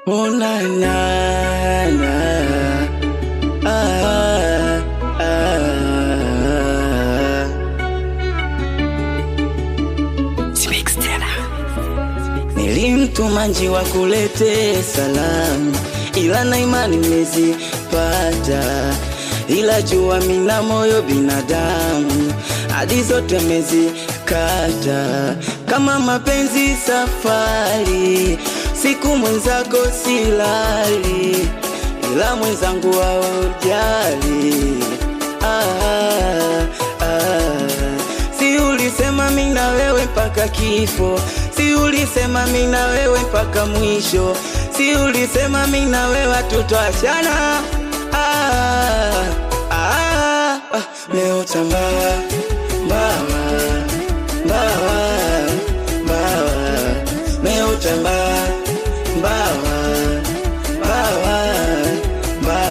Oh na na na, ah, ah. Nilimtuma njiwa kulete salamu, ila na imani nimezipata, ila jua mina moyo binadamu, hadi zote mezikata. Kama mapenzi safari, siku mwenzako silali, ila mwenzangu haujali. Si ulisema mimi na wewe mpaka kifo, si ulisema mimi na wewe mpaka mwisho, si ulisema mimi na wewe tutachana. Leo tambawa bawa bawa bawa, leo tambawa